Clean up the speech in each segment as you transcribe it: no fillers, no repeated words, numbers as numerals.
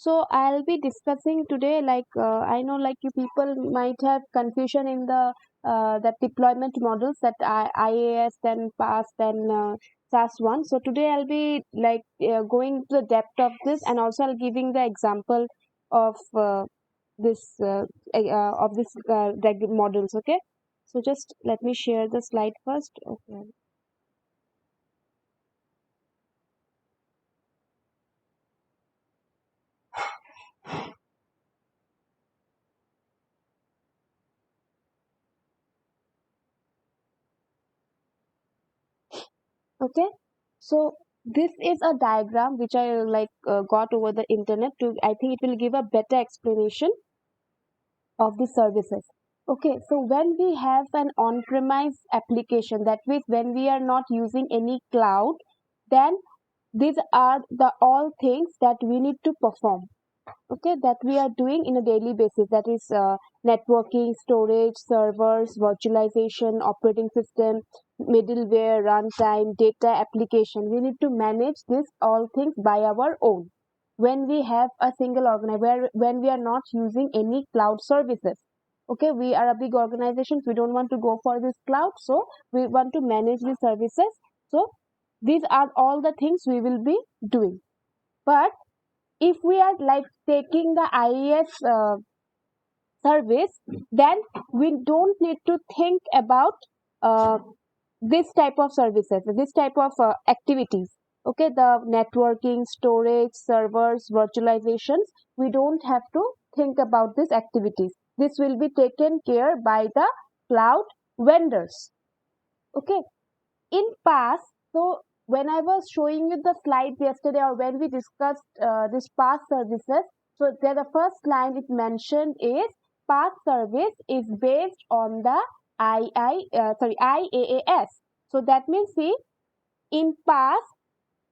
So I'll be discussing today, I know like you people might have confusion in the deployment models that IaaS, then PaaS, then SaaS one. So today I'll be going to the depth of this, and also I'll giving the example of this of this models. Okay, so just let me share the slide first. Okay. Okay, so this is a diagram which I got over the internet. To I think it will give a better explanation of the services. Okay, so when we have an on-premise application, that means when we are not using any cloud, then these are the all things that we need to perform. Okay, that we are doing in a daily basis, that is networking, storage, servers, virtualization, operating system, middleware, runtime, data application. We need to manage this all things by our own when we have a single organization, when we are not using any cloud services. Okay, we are a big organization, we don't want to go for this cloud, so we want to manage the services. So these are all the things we will be doing. But if we are like taking the IAS service, then we don't need to think about uh, this type of services, this type of activities. Okay, the networking, storage, servers, virtualizations, we don't have to think about these activities. This will be taken care by the cloud vendors. Okay, in past, so when I was showing you the slides yesterday, or when we discussed this PaaS services, so there the first line it mentioned is PaaS service is based on the IaaS. So that means, see, in PaaS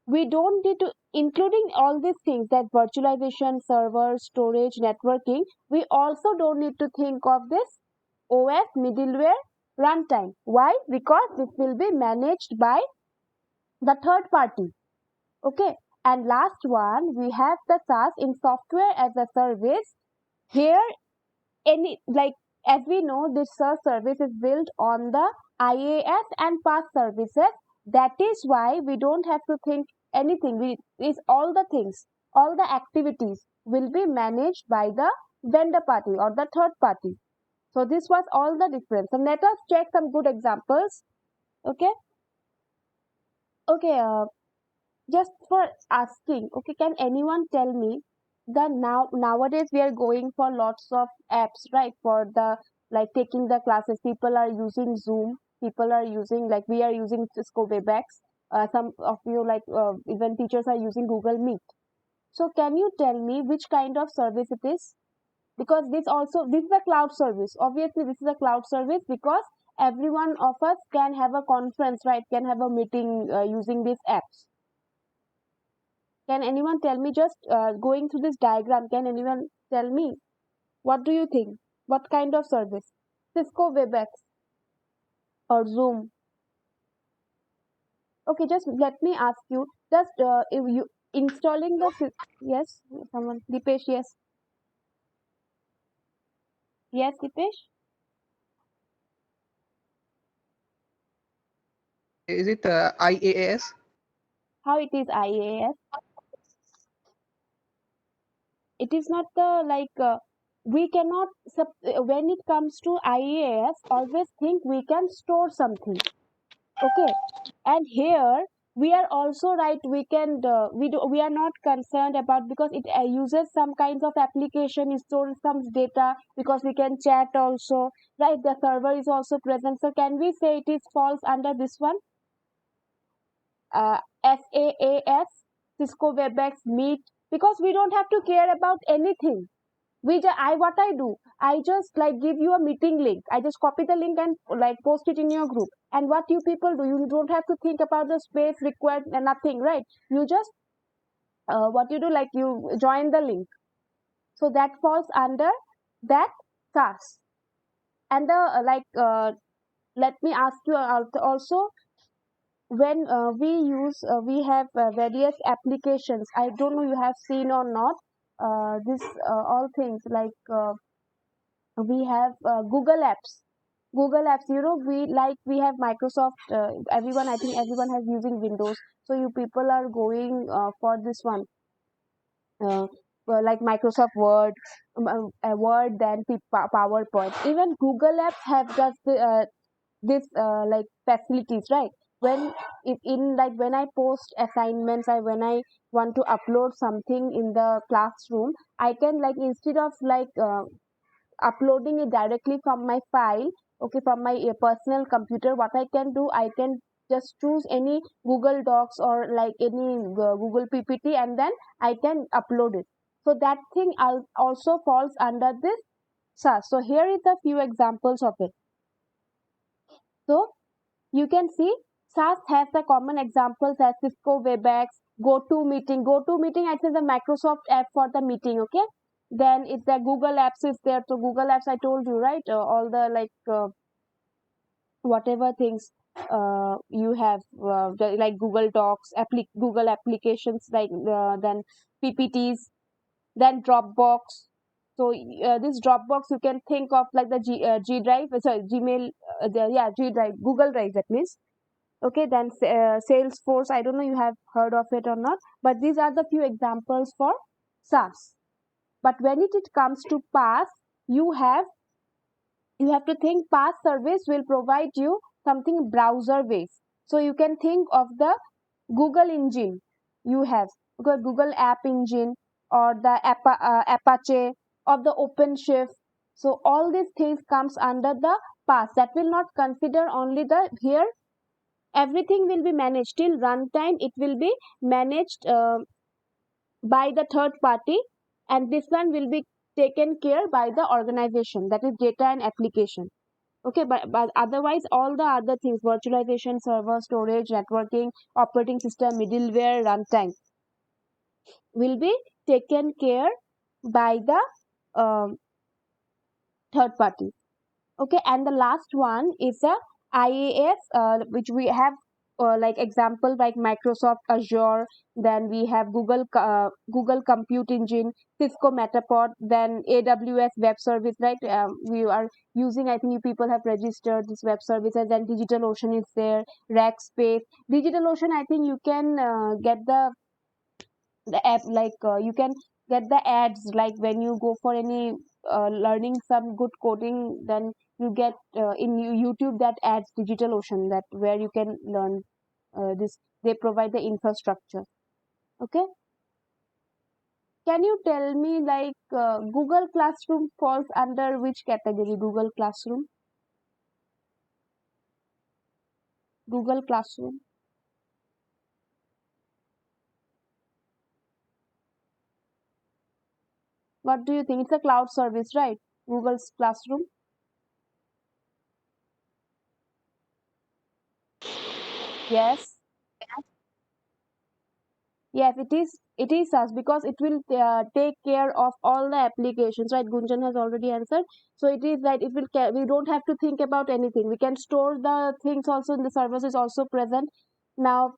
we don't need to, including all these things, that virtualization, server, storage, networking, we also don't need to think of this OS, middleware, runtime. Why? Because this will be managed by the third party. Okay, and last one, we have the SaaS, in software as a service. Here, any like as we know, this SaaS service is built on the IaaS and PaaS services. That is why we don't have to think anything. We is all the things, all the activities will be managed by the vendor party or the third party. So this was all the difference. So let us check some good examples. Okay, okay. Just for asking, okay, can anyone tell me, the nowadays we are going for lots of apps, right? For the like taking the classes, people are using Zoom, people are using, like we are using Cisco Webex. Some of you, even teachers, are using Google Meet. So can you tell me which kind of service it is? Because this is a cloud service. Obviously, this is a cloud service because every one of us can have a conference, right? Can have a meeting using these apps. Can anyone tell me, just going through this diagram, can anyone tell me what do you think? What kind of service? Cisco Webex or Zoom? Okay, just let me ask you, just if you installing the yes, someone, Dipesh, yes, yes, Dipesh, Is it IaaS? how it is IaaS? It is not the we cannot when it comes to IaaS, always think we can store something. Okay, and here we are also, right, we can we are not concerned about, because it uses some kinds of application, it stores some data, because we can chat also, right? The server is also present. So can we say it is falls under this one, SaaS, Cisco Webex, Meet? Because we don't have to care about anything. What I do, I just like give you a meeting link, I just copy the link and like post it in your group. And what you people do, you don't have to think about the space required and nothing, right? You just what you do, like you join the link. So that falls under that SaaS. And the let me ask you also, when we have various applications, I don't know you have seen or not. this all things like we have Google Apps. Google Apps, we have Microsoft. Everyone, I think everyone has using Windows. So you people are going for this one, uh, like Microsoft Word, Word, then PowerPoint. Even Google Apps have just this like facilities, right? When if in like when I post assignments, I when I want to upload something in the classroom, I can like instead of like uploading it directly from my file, okay, from my personal computer, what I can do, I can just choose any Google Docs or like any Google PPT, and then I can upload it. So that thing also falls under this SAS. So here is a few examples of it. So you can see SAS has the common examples as Cisco WebEx, GoToMeeting. GoToMeeting, I think the Microsoft app for the meeting, okay? Then it's the Google Apps is there. So Google Apps, I told you, right? All the like whatever things you have, like Google Docs, Google applications, like then PPTs, then Dropbox. So this Dropbox you can think of like the G Drive, sorry, Gmail, G Drive, Google Drive, that means. Okay, then Salesforce, I don't know you have heard of it or not, but these are the few examples for SaaS. But when it comes to PaaS, you have you have to think PaaS service will provide you something browser based. So you can think of the Google engine you have, Google App Engine, or the Apache, or the OpenShift. So all these things comes under the PaaS. That will not consider only the here. Everything will be managed till runtime. It will be managed by the third party, and this one will be taken care by the organization, that is data and application. Okay, but otherwise all the other things, virtualization, server, storage, networking, operating system, middleware, runtime, will be taken care by the um, third party. Okay, and the last one is a IaaS, which we have like example like Microsoft Azure, then we have Google Compute Engine, Cisco Metapod, then AWS Web Service, right? We are using, I think you people have registered this web services. Then DigitalOcean is there, Rackspace. DigitalOcean, I think you can get the app, like you can get the ads, like when you go for any learning some good coding, then you get in YouTube that ads, DigitalOcean, that where you can learn this. They provide the infrastructure. Okay, can you tell me like Google Classroom falls under which category? Google Classroom, what do you think? It's a cloud service, right? Google's Classroom. Yes. Yes, it is. It is us, because it will take care of all the applications, right? Gunjan has already answered. So it is that it will. We don't have to think about anything. We can store the things also in the servers is also present. Now,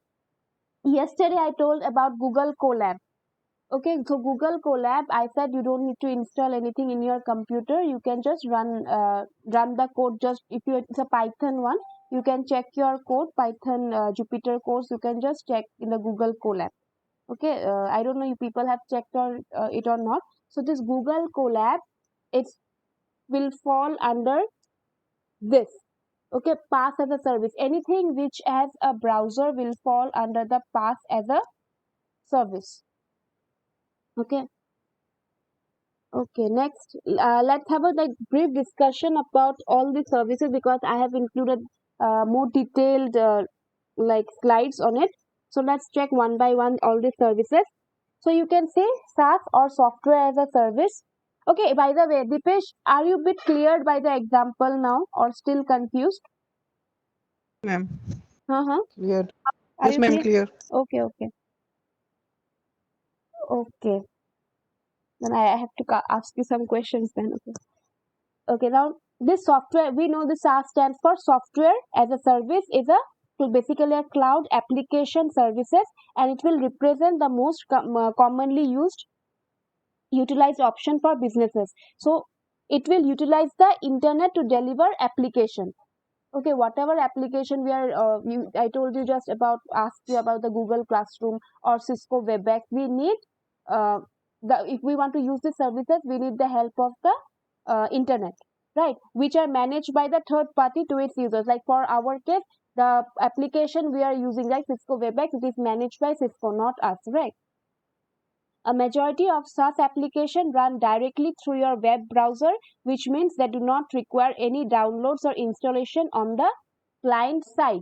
yesterday I told about Google Colab. Okay, so Google Colab, I said you don't need to install anything in your computer. You can just run the code. Just if you it's a Python one, you can check your code, Python Jupyter course. You can just check in the Google Colab. Okay, I don't know if people have checked it or not. So this Google Colab, it will fall under this. Okay, PaaS as a service. Anything which has a browser will fall under the PaaS as a service. Okay. Okay, next, let's have a like brief discussion about all the services, because I have included more detailed like slides on it. So let's check one by one all the services. So you can say SaaS or software as a service. Okay, by the way, Dipesh, are you a bit cleared by the example now or still confused? Ma'am, Uh-huh. clear. Are Yes, you ma'am, clear? clear. Okay, okay. Okay. Then I have to ask you some questions then. Okay. Okay, now this software, we know the SaaS stands for software as a service, is a to basically a cloud application services, and it will represent the most commonly used utilized option for businesses. So it will utilize the internet to deliver application. Okay, whatever application we are, I told you just about, asked you about the Google Classroom or Cisco WebEx. We need uh, if we want to use the services, we need the help of the internet, right? Which are managed by the third party to its users. Like for our case, the application we are using, like Cisco WebEx, it is managed by Cisco, not us, right? A majority of SaaS applications run directly through your web browser, which means they do not require any downloads or installation on the client side.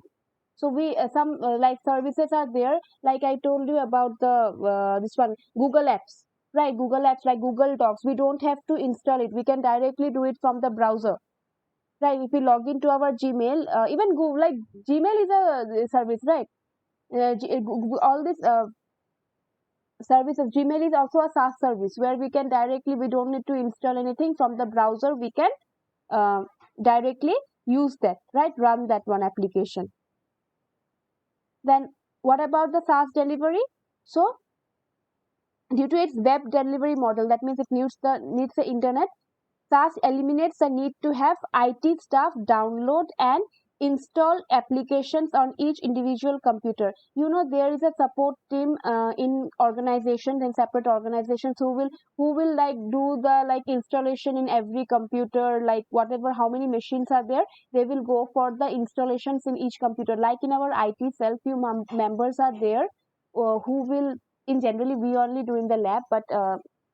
So we some like services are there, like I told you about the this one Google Apps, right? Google Apps like Google Docs, we don't have to install it, we can directly do it from the browser, right? If we log into our Gmail, even Google, like Gmail is a service, right? All this services, Gmail is also a SaaS service where we can directly, we don't need to install anything from the browser, we can uh, directly use that, right? Run that one application. Then what about the SaaS delivery? So due to its web delivery model, that means it needs the internet. SaaS eliminates the need to have IT staff download and install applications on each individual computer. You know, there is a support team in organizations and separate organizations who will like do the like installation in every computer, like whatever how many machines are there, they will go for the installations in each computer. Like in our IT cell, few members are there who will, in generally we only do in the lab, but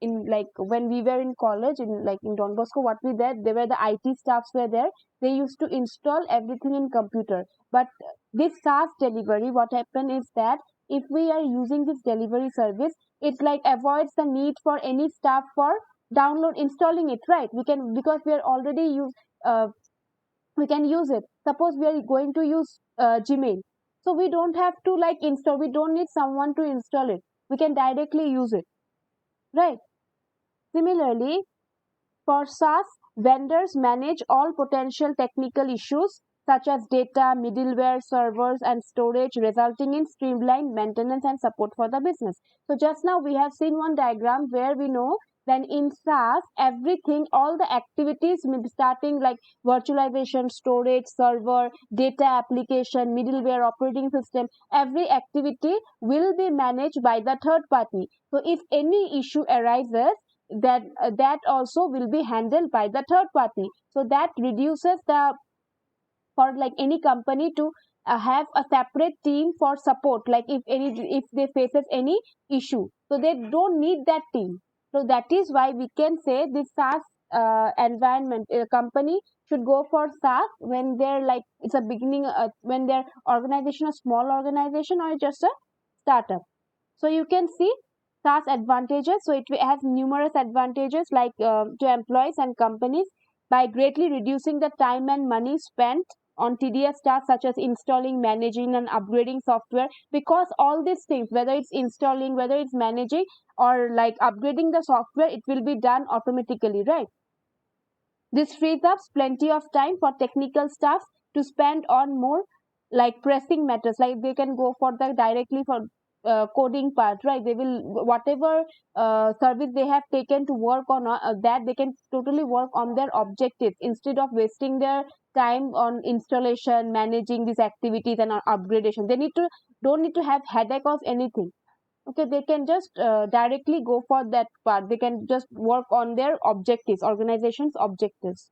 in like when we were in college in like in Don Bosco, what we did, there were the IT staffs were there, they used to install everything in computer. But this SaaS delivery, what happened is that if we are using this delivery service, it like avoids the need for any staff for download installing it, right? We can, because we are already uh, we can use it. Suppose we are going to use Gmail, so we don't have to like install, we don't need someone to install it, we can directly use it, right? Similarly, for SaaS, vendors manage all potential technical issues such as data, middleware, servers, and storage, resulting in streamlined maintenance and support for the business. So, just now we have seen one diagram where we know then in SaaS, everything, all the activities starting like virtualization, storage, server, data application, middleware, operating system, every activity will be managed by the third party. So, if any issue arises, that also will be handled by the third party, so that reduces the, for like any company to have a separate team for support, like if they faces any issue, so they don't need that team. So that is why we can say this SaaS environment, company should go for SaaS when they're like it's a beginning, when their organization a small organization or just a startup. So you can see SaaS advantages. So it has numerous advantages like to employees and companies by greatly reducing the time and money spent on tedious tasks such as installing, managing, and upgrading software. Because all these things, whether it's installing, whether it's managing, or like upgrading the software, it will be done automatically, right? This frees up plenty of time for technical staff to spend on more like pressing matters. Like they can go for the directly for coding part, right? They will whatever service they have taken to work on that, they can totally work on their objectives instead of wasting their time on installation, managing these activities and upgradation. They need to don't need to have headache of anything. Okay, they can just directly go for that part, they can just work on their objectives, organization's objectives.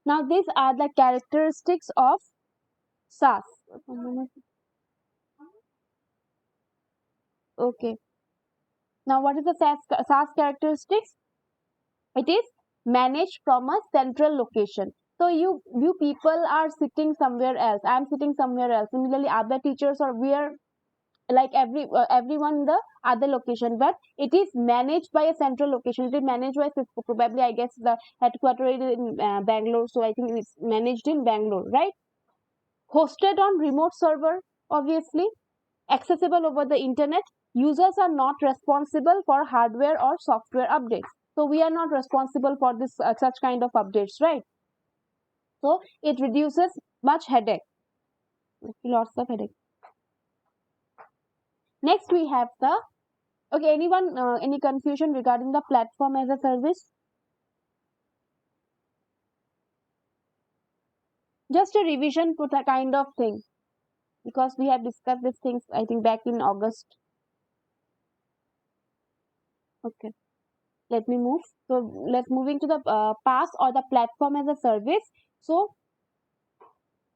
Now these are the characteristics of SaaS. Okay, now what is the SaaS characteristics? It is managed from a central location. So you people are sitting somewhere else, I am sitting somewhere else, similarly other teachers or we are like everyone in the other location, but it is managed by a central location. It is managed by Cisco, probably I guess the headquarter is in Bangalore, so I think it's managed in Bangalore, right? Hosted on remote server, obviously accessible over the internet. Users are not responsible for hardware or software updates, so we are not responsible for this such kind of updates, right? So it reduces much headache, lots of headache. Next we have the Okay, anyone, any confusion regarding the platform as a service? Just a revision for the kind of thing, because we have discussed these things, I think, back in August. Okay, let me move. So let's moving to the PaaS or the platform as a service. So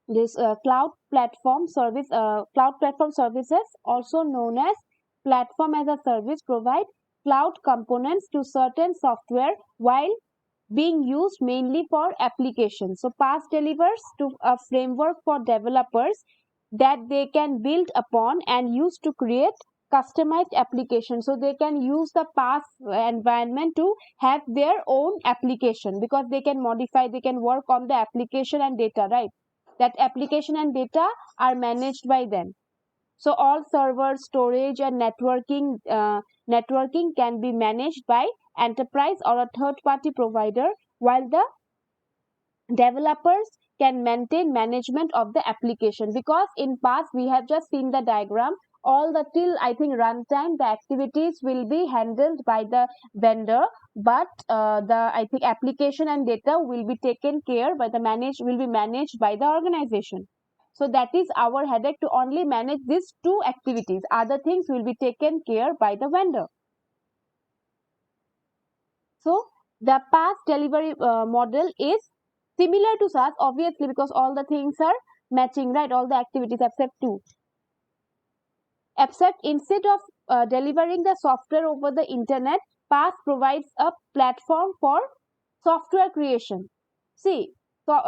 this cloud platform services, also known as platform as a service, provide cloud components to certain software while being used mainly for applications. So PaaS delivers to a framework for developers that they can build upon and use to create customized applications. So they can use the PaaS environment to have their own application, because they can modify, they can work on the application and data, right? That application and data are managed by them. So all servers, storage, and networking can be managed by enterprise or a third-party provider, while the developers can maintain management of the application. Because in past we have just seen the diagram, all the till I think runtime the activities will be handled by the vendor, but the I think application and data will be taken care by the will be managed by the organization. So that is our headache, to only manage these two activities. Other things will be taken care by the vendor. So the PaaS delivery model is similar to SaaS, obviously, because all the things are matching, right? All the activities except two. Except instead of delivering the software over the internet, PaaS provides a platform for software creation. See, so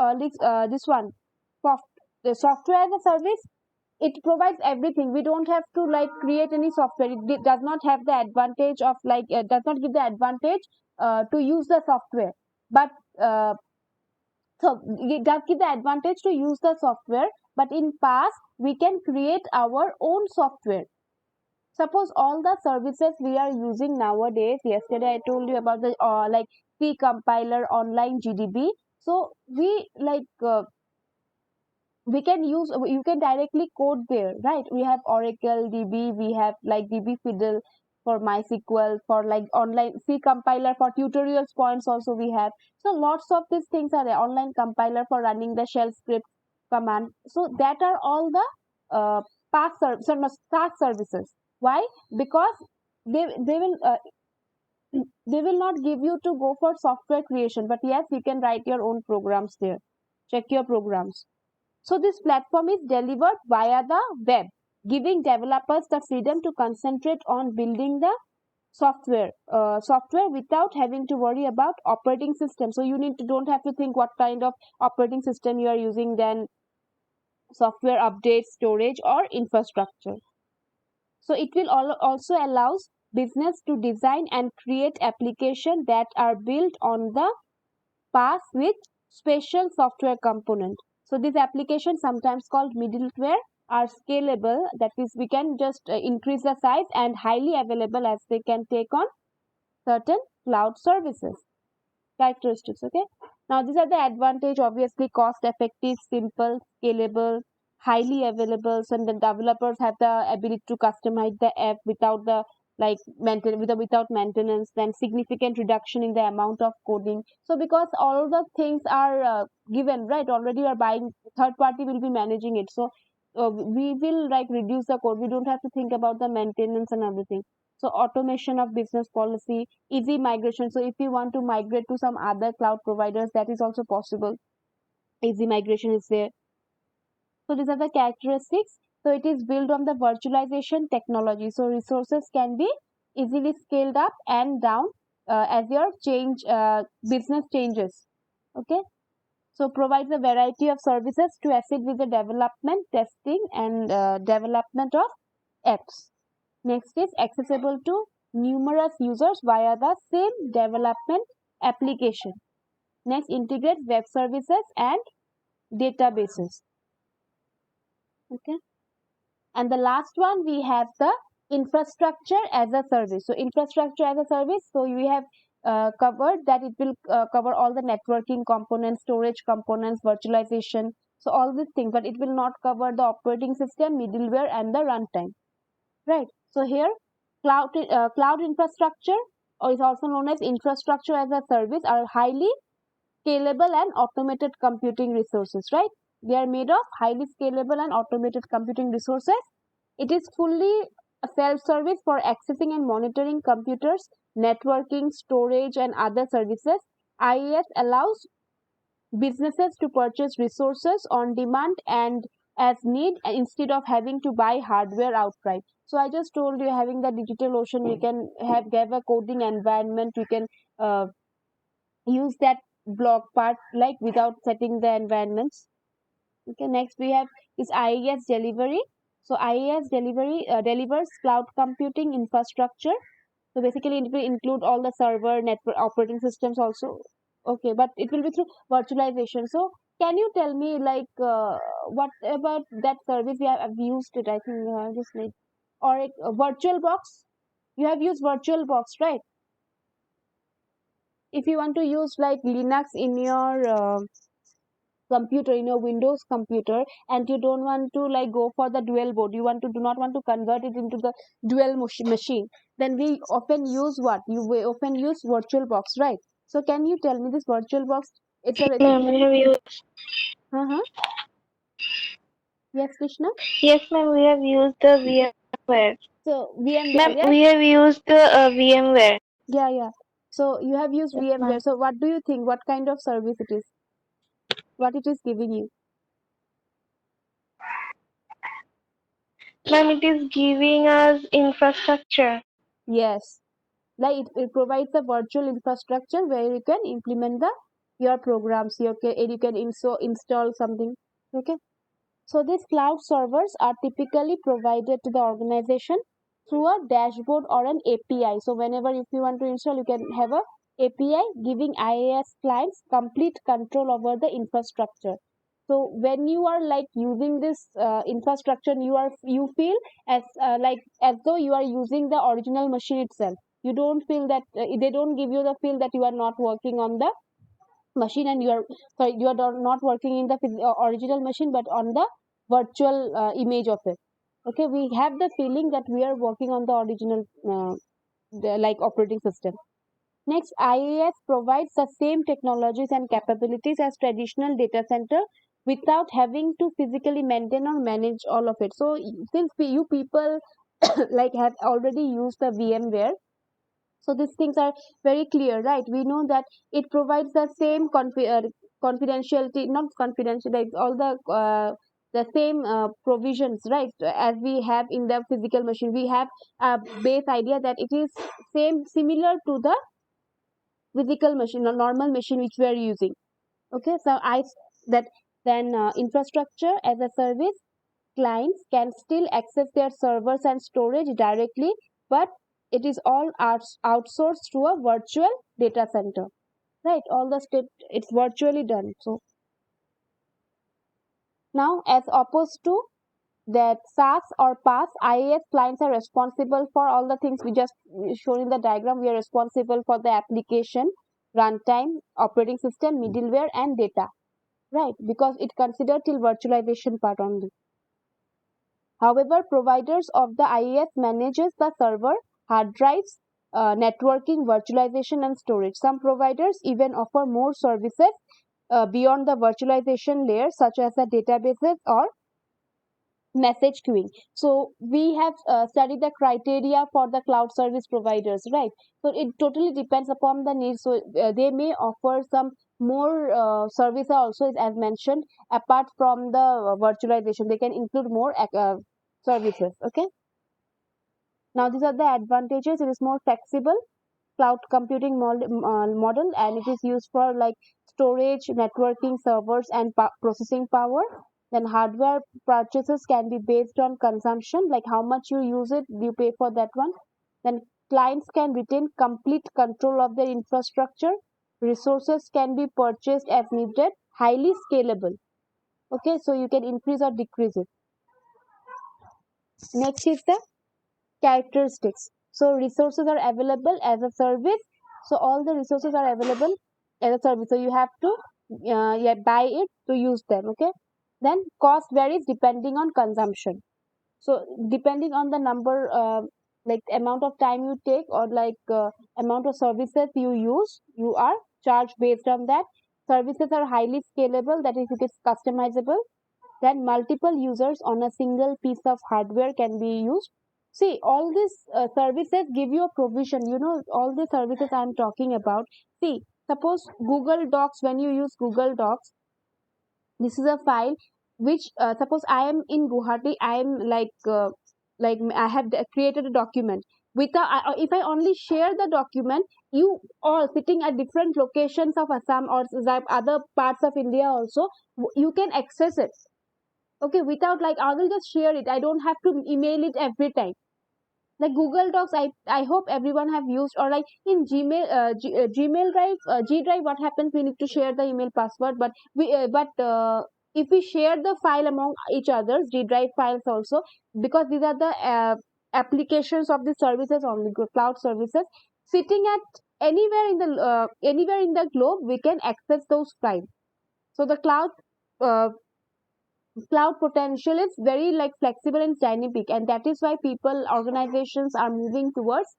this one, the software as a service, it provides everything. We don't have to like create any software. It does not have the advantage of like does not give the advantage to use the software, but so it does give the advantage to use the software. But in past we can create our own software. Suppose all the services we are using nowadays, yesterday I told you about the like C compiler, online GDB. So we like we can use, you can directly code there, right? We have Oracle DB, we have like DB Fiddle for MySQL, for like online C compiler for tutorials points also we have. So lots of these things are there. Online compiler for running the shell script command. So that are all the SaaS services. Why? Because they will they will not give you to go for software creation, but yes, you can write your own programs there. Check your programs. So this platform is delivered via the web, giving developers the freedom to concentrate on building the software without having to worry about operating system. So you don't have to think what kind of operating system you are using, then software updates, storage, or infrastructure. So it will also allows business to design and create applications that are built on the PaaS with special software component. So these applications, sometimes called middleware, are scalable. That is, we can just increase the size, and highly available, as they can take on certain cloud services. Characteristics. Okay. Now these are the advantage. Obviously, cost effective, simple, scalable, highly available. So the developers have the ability to customize the app without the like without maintenance. Then significant reduction in the amount of coding. So because all the things are given, right, already you are buying, third party will be managing it. So we will like reduce the code. We don't have to think about the maintenance and everything. So automation of business policy, easy migration. So if you want to migrate to some other cloud providers, that is also possible. Easy migration is there. So these are the characteristics. So it is built on the virtualization technology. So resources can be easily scaled up and down as your business changes. Okay. So provides a variety of services to assist with the development, testing, and development of apps. Next is accessible to numerous users via the same development application. Next, integrates web services and databases. Okay. And the last one, we have the infrastructure as a service. So infrastructure as a service, so we have covered that it will cover all the networking components, storage components, virtualization. So all these things, but it will not cover the operating system, middleware, and the runtime. Right. So here Cloud infrastructure, or is also known as infrastructure as a service, are highly scalable and automated computing resources, right? They are made of highly scalable and automated computing resources. It is fully self-service for accessing and monitoring computers, networking, storage, and other services. IaaS allows businesses to purchase resources on demand and as need, instead of having to buy hardware outright. So I just told you, having the DigitalOcean, we can have a coding environment. We can uh, use that block part like without setting the environments. Okay, next we have is IaaS delivery. So IaaS delivery delivers cloud computing infrastructure. So basically, it will include all the server, network, operating systems also. Okay, but it will be through virtualization. So can you tell me, like, what about that service? You have used it, I think, just like, or a VirtualBox. You have used VirtualBox, right? If you want to use like Linux in your computer, in your Windows computer, and you don't want to like go for the dual boot, you want to do not want to convert it into the dual machine, then we often use what? We often use VirtualBox, right? So can you tell me this VirtualBox? It's a Ma'am, we have used. uh-huh. Yes, Krishna. Yes, ma'am, we have used the VMware. So VMware, Ma'am, yes. we have used the VMware. Yeah, yeah. So you have used Yes, VMware. ma'am. So what do you think? What kind of service it is? What it is giving you? Ma'am, it is giving us infrastructure. Yes. Like it provides a virtual infrastructure where you can implement the your programs, you can install something. Okay, so these cloud servers are typically provided to the organization through a dashboard or an API. So whenever if you want to install, you can have a API giving IaaS clients complete control over the infrastructure. So when you are like using this infrastructure, you feel as like as though you are using the original machine itself. You don't feel that they don't give you the feel that you are not working on the machine, and you are sorry, you are not working in the original machine but on the virtual image of it. Okay, we have the feeling that we are working on the original like operating system. Next, IaaS provides the same technologies and capabilities as traditional data center without having to physically maintain or manage all of it. So since you people like have already used the VMware, so these things are very clear, right? We know that it provides the same confidentiality, not confidential, like all the same provisions, right? As we have in the physical machine, we have a base idea that it is similar to the physical machine or normal machine which we are using. Okay, so I that then infrastructure as a service, clients can still access their servers and storage directly, but it is all outsourced to a virtual data center, right? All the state it's virtually done. So now, as opposed to that SaaS or PaaS, IaaS clients are responsible for all the things we just shown in the diagram. We are responsible for the application, runtime, operating system, middleware, and data, right? Because it considered till virtualization part only. However, providers of the IaaS manages the server, hard drives, networking, virtualization, and storage. Some providers even offer more services beyond the virtualization layer, such as the databases or message queuing. So we have studied the criteria for the cloud service providers, right? So it totally depends upon the needs. So they may offer some more service also, as mentioned, apart from the virtualization. They can include more services. Okay, now these are the advantages. It is more flexible cloud computing model, and it is used for like storage, networking, servers, and processing power. Then hardware purchases can be based on consumption, like how much you use it, you pay for that one. Then clients can retain complete control of their infrastructure. Resources can be purchased as needed, highly scalable. Okay, so you can increase or decrease it. Next is the characteristics. So resources are available as a service. So all the resources are available as a service. So you have to yeah, buy it to use them. Okay. Then cost varies depending on consumption. So depending on the number like amount of time you take or like amount of services you use, you are charged based on that. Services are highly scalable, that is, it is customizable. Then multiple users on a single piece of hardware can be used. See, all these services give you a provision. You know, all the services I'm talking about. See, suppose Google Docs, when you use Google Docs, this is a file which suppose I am in Guwahati, I am like I have created a document. Without if I only share the document, you all sitting at different locations of Assam or other parts of India also, you can access it. Okay, without like I will just share it, I don't have to email it every time. Like Google Docs, I hope everyone have used, or like in Gmail, Gmail Drive, G Drive. What happens? We need to share the email password, but if we share the file among each others, G Drive files also, because these are the applications of the services only, cloud services, sitting at anywhere in the globe, we can access those files. So the uh, cloud potential is very like flexible and dynamic, and that is why people, organizations are moving towards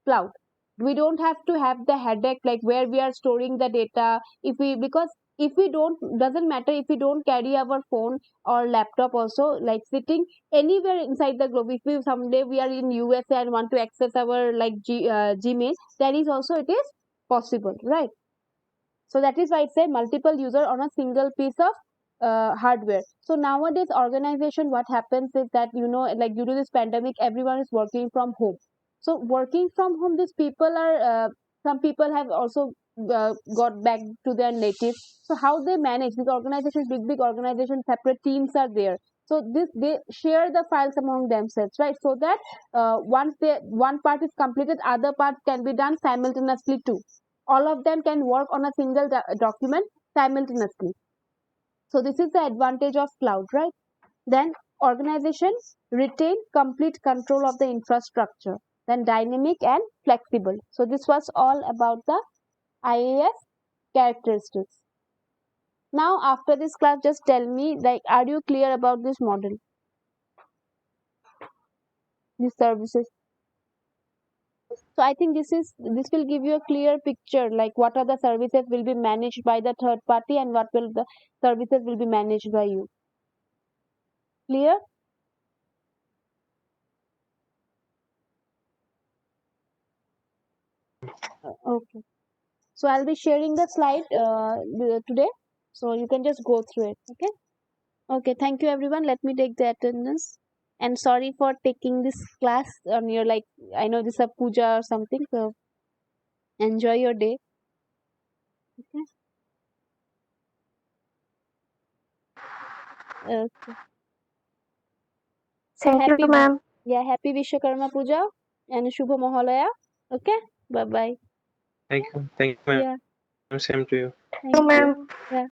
cloud. We don't have to have the headache like where we are storing the data. If we, because if we don't, doesn't matter if we don't carry our phone or laptop also, like sitting anywhere inside the globe, if we someday we are in USA and want to access our like Gmail, that is also it is possible, right? So that is why it's a multiple user on a single piece of hardware. So nowadays organization, what happens is that, you know, like due to this pandemic, everyone is working from home. So working from home, these people are some people have also got back to their native. So how they manage these organizations, big organizations, separate teams are there. So this, they share the files among themselves, right? So that once they, one part is completed, other part can be done simultaneously too. All of them can work on a single document simultaneously. So this is the advantage of cloud, right? Then organizations retain complete control of the infrastructure, then dynamic and flexible. So this was all about the IaaS characteristics. Now after this class, just tell me, like, are you clear about this model, these services? So I think this will give you a clear picture, like what are the services will be managed by the third party and what will the services will be managed by you. Clear? Okay. So I'll be sharing the slide today, so you can just go through it. Okay. Okay. Thank you, everyone. Let me take the attendance. And sorry for taking this class on your, like, I know this is a puja or something. So enjoy your day. Okay. Okay. So Thank you, happy, ma'am. yeah, happy Vishwakarma Puja and Shubha Mahalaya. Okay. Bye bye. Thank you. Thank you, ma'am. Yeah. Same to you. Thank ma'am. you. Yeah.